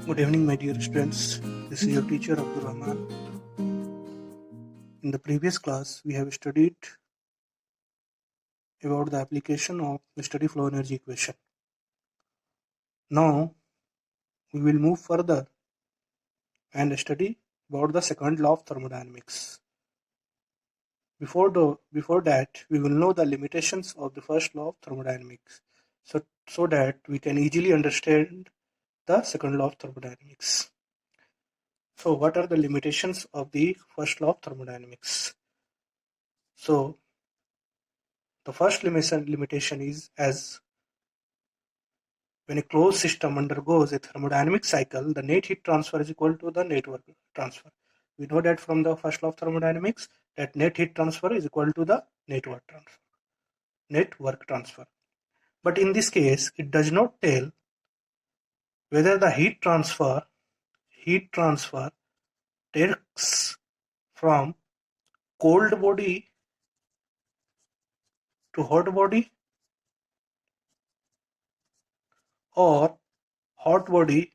Good evening, my dear students. This is your teacher Abdul Rahman. In the previous class, we have studied about the application of the steady flow energy equation. Now, we will move further and study about the second law of thermodynamics. Before that, we will know the limitations of the first law of thermodynamics, so that we can easily understand the second law of thermodynamics. So, what are the limitations of the first law of thermodynamics? So, the first limitation is as when a closed system undergoes a thermodynamic cycle, the net heat transfer is equal to the net work transfer. We know that from the first law of thermodynamics that net heat transfer is equal to the net work transfer. But in this case, it does not tell whether the heat transfer takes from cold body to hot body or hot body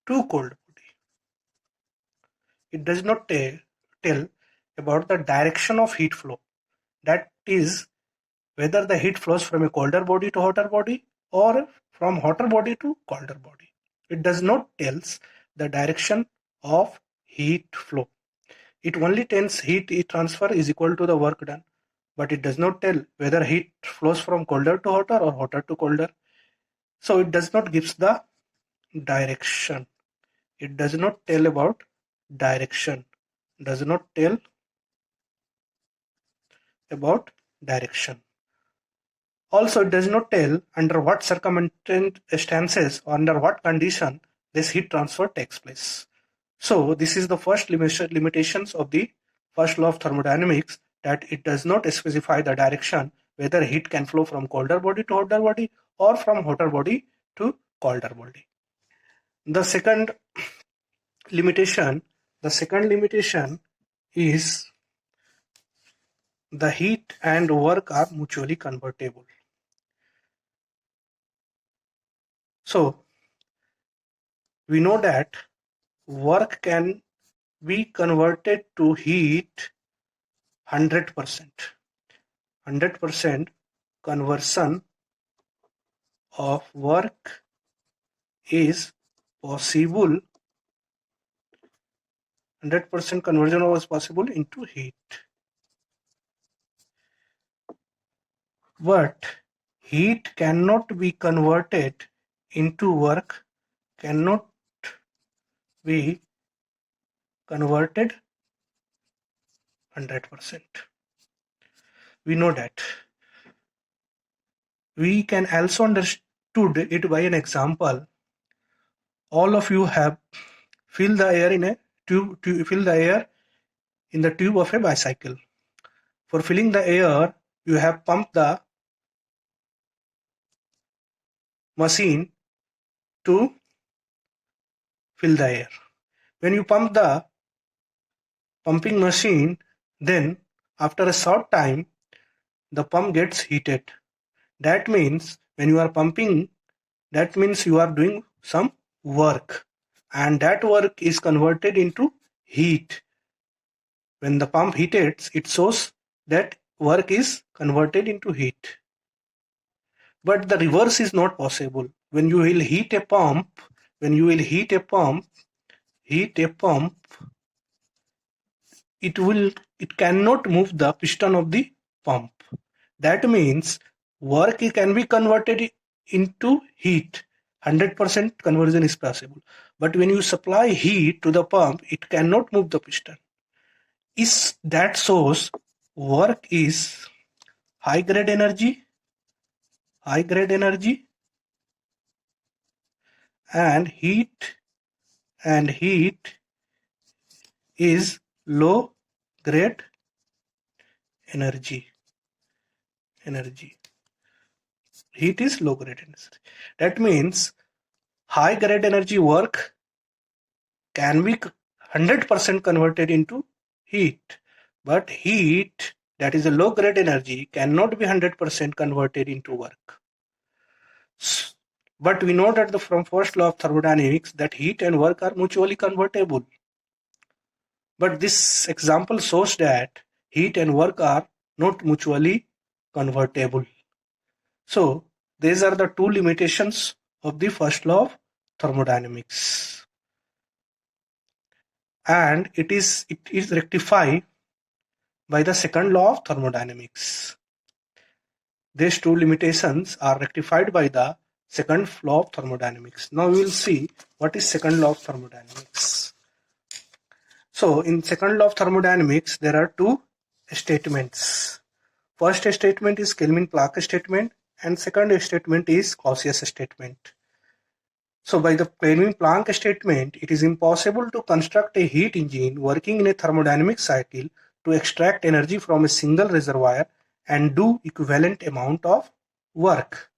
to cold body. It does not tell about the direction of heat flow. That is, whether the heat flows from a colder body to hotter body or from hotter body to colder body. It does not tells the direction of heat flow. It only tells heat transfer is equal to the work done, but it does not tell whether heat flows from colder to hotter or hotter to colder. So it does not gives the direction. It does not tell about direction. Does not tell about direction. Also, it does not tell under what circumstances or under what condition this heat transfer takes place. So, this is the first limitations of the first law of thermodynamics, that it does not specify the direction whether heat can flow from colder body to hotter body or from hotter body to colder body. The second limitation is the heat and work are mutually convertible. So, we know that work can be converted to heat 100%. 100% conversion of work is possible. 100% conversion was possible into heat. But heat cannot be converted into work, cannot be converted 100%. We know that. We can also understood it by an example. All of you have filled the air in a tube, fill the air in the tube of a bicycle. For filling the air, you have pumped the machine to fill the air. When you pump the pumping machine, then after a short time, the pump gets heated. That means when you are pumping, that means you are doing some work, and that work is converted into heat. When the pump heated, it shows that work is converted into heat. But the reverse is not possible. When you will heat a pump, it cannot move the piston of the pump. That means work can be converted into heat. 100% conversion is possible. But when you supply heat to the pump, it cannot move the piston. That shows work is high grade energy, and heat is low grade energy. Heat is low grade energy. That means high grade energy work can be 100% converted into heat, but heat that is a low grade energy cannot be 100% converted into work. But we know that from first law of thermodynamics that heat and work are mutually convertible. But this example shows that heat and work are not mutually convertible. So these are the two limitations of the first law of thermodynamics. And it is rectified by the second law of thermodynamics. These two limitations are rectified by the second law of thermodynamics. Now we will see what is second law of thermodynamics. So in second law of thermodynamics, there are two statements. First statement is Kelvin-Planck statement and second statement is Clausius statement. So by the Kelvin-Planck statement, it is impossible to construct a heat engine working in a thermodynamic cycle to extract energy from a single reservoir and do equivalent amount of work.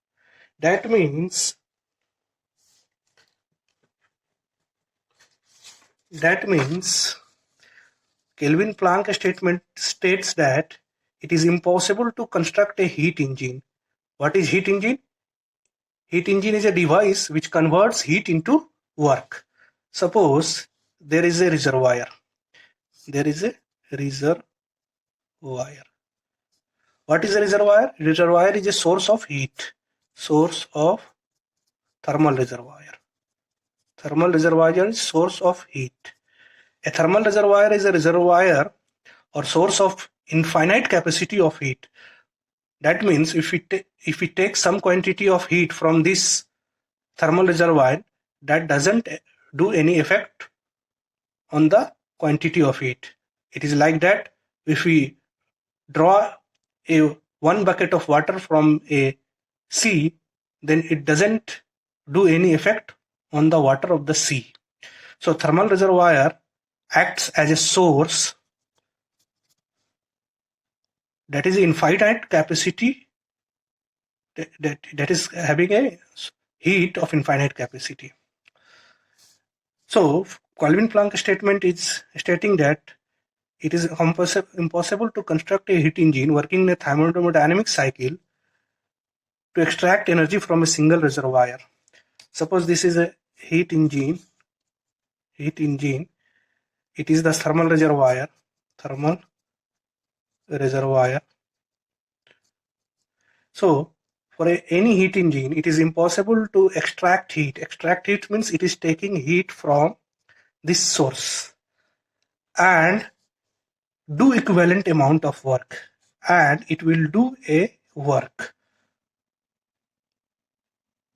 That means Kelvin-Planck statement states that it is impossible to construct a heat engine. What is heat engine? Heat engine is a device which converts heat into work. Suppose there is a reservoir. There is a reservoir. What is a reservoir? Reservoir is a source of heat. Source of thermal reservoir. Thermal reservoir is source of heat. A thermal reservoir is a reservoir or source of infinite capacity of heat. That means if we take some quantity of heat from this thermal reservoir, that doesn't do any effect on the quantity of heat. It is like that if we draw one bucket of water from a sea, then it doesn't do any effect on the water of the sea. So thermal reservoir acts as a source that is infinite capacity, that is having a heat of infinite capacity. So Kelvin-Planck statement is stating that it is impossible to construct a heat engine working in a thermodynamic cycle to extract energy from a single reservoir. Suppose this is a heat engine. It is the thermal reservoir. So for any heat engine, it is impossible to extract heat. Extract heat means it is taking heat from this source and do equivalent amount of work, and it will do a work.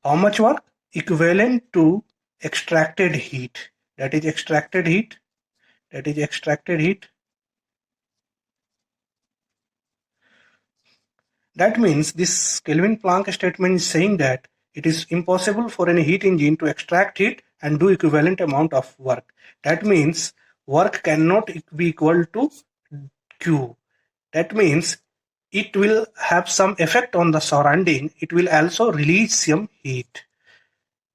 How much work? Equivalent to extracted heat. That is extracted heat. That means this Kelvin-Planck statement is saying that it is impossible for any heat engine to extract heat and do equivalent amount of work. That means work cannot be equal to Q. That means it will have some effect on the surrounding. It will also release some heat.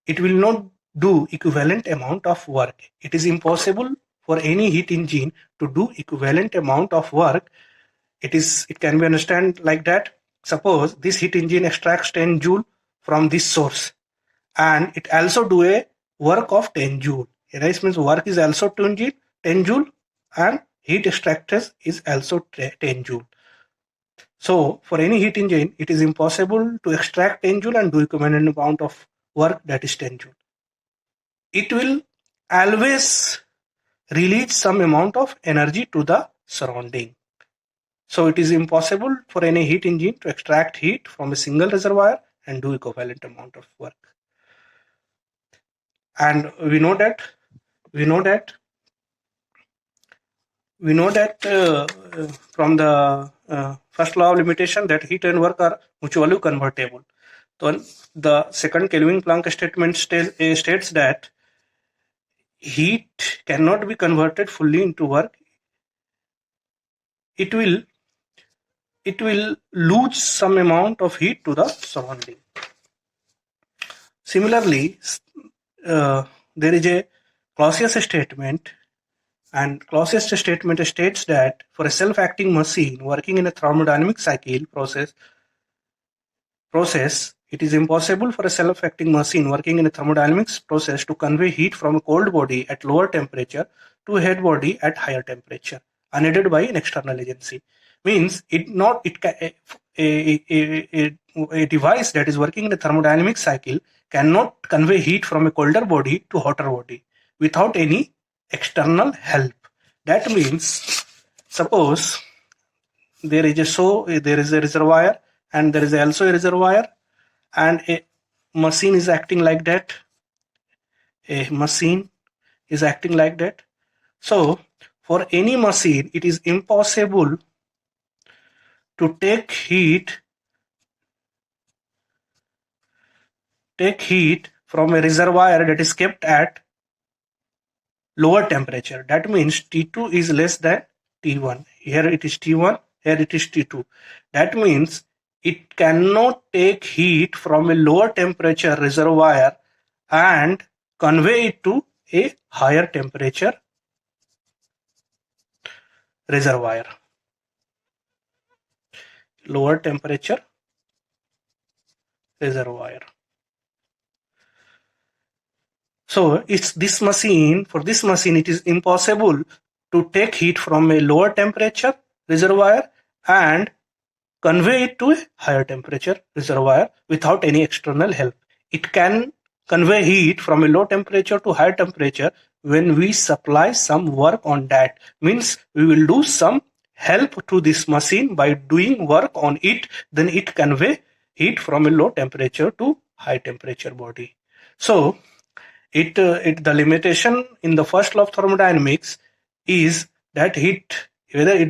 It will not do equivalent amount of work. It is impossible for any heat engine to do equivalent amount of work. It can be understood like that. Suppose this heat engine extracts 10 joule from this source and it also do a work of 10 joule. This means work is also 10 joule and heat extracted is also 10 joule. So for any heat engine, it is impossible to extract 10 joule and do equivalent amount of work, that is 10 joule. It will always release some amount of energy to the surrounding. So it is impossible for any heat engine to extract heat from a single reservoir and do equivalent amount of work. And we know that from the first law of limitation that heat and work are mutually convertible. So the second Kelvin-Planck statement states that heat cannot be converted fully into work. It will lose some amount of heat to the surrounding. Similarly, there is a Clausius statement, and Clausius statement states that for a self-acting machine working in a thermodynamic cycle process, It is impossible for a self-acting machine working in a thermodynamics process to convey heat from a cold body at lower temperature to a hot body at higher temperature, unaided by an external agency. Means a device that is working in a thermodynamic cycle cannot convey heat from a colder body to hotter body without any external help. That means, suppose there is a reservoir and there is also a reservoir, and a machine is acting like that. So for any machine, it is impossible to take heat from a reservoir that is kept at lower temperature. That means T2 is less than T1. Here it is T1, here it is T2. That means it cannot take heat from a lower temperature reservoir and convey it to a higher temperature reservoir. Lower temperature reservoir. So for this machine, it is impossible to take heat from a lower temperature reservoir and convey it to a higher temperature reservoir without any external help. It can convey heat from a low temperature to high temperature when we supply some work on that. Means we will do some help to this machine by doing work on it, then it convey heat from a low temperature to high temperature body. So the limitation in the first law of thermodynamics is that it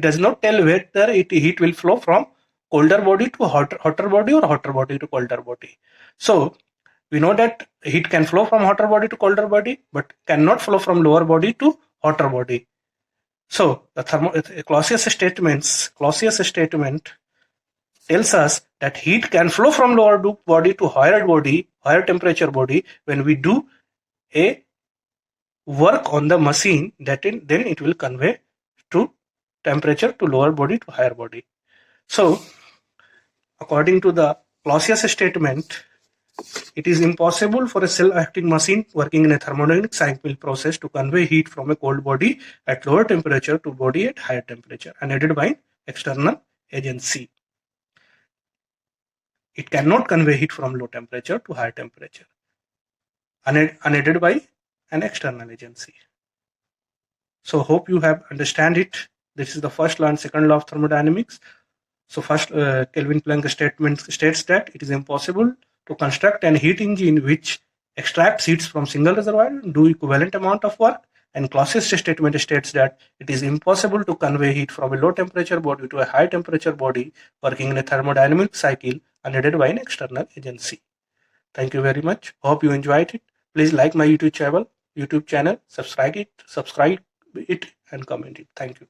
does not tell whether heat will flow from colder body to hotter body or hotter body to colder body. So we know that heat can flow from hotter body to colder body, but cannot flow from lower body to hotter body. So the Clausius statement tells us that heat can flow from lower body to higher temperature body when we do a work on the machine, then it will convey to temperature to lower body to higher body. So according to the Clausius statement, it is impossible for a self-acting machine working in a thermodynamic cycle process to convey heat from a cold body at lower temperature to body at higher temperature, unaided by external agency. It cannot convey heat from low temperature to higher temperature, unaided by an external agency. So hope you have understand it. This is the first law and second law of thermodynamics. So first, Kelvin Planck statement states that it is impossible to construct an heat engine which extracts heat from single reservoir and do equivalent amount of work. And Clausius statement states that it is impossible to convey heat from a low temperature body to a high temperature body working in a thermodynamic cycle unaided by an external agency. Thank you very much. Hope you enjoyed it. Please like my YouTube channel, subscribe it, and comment it. Thank you.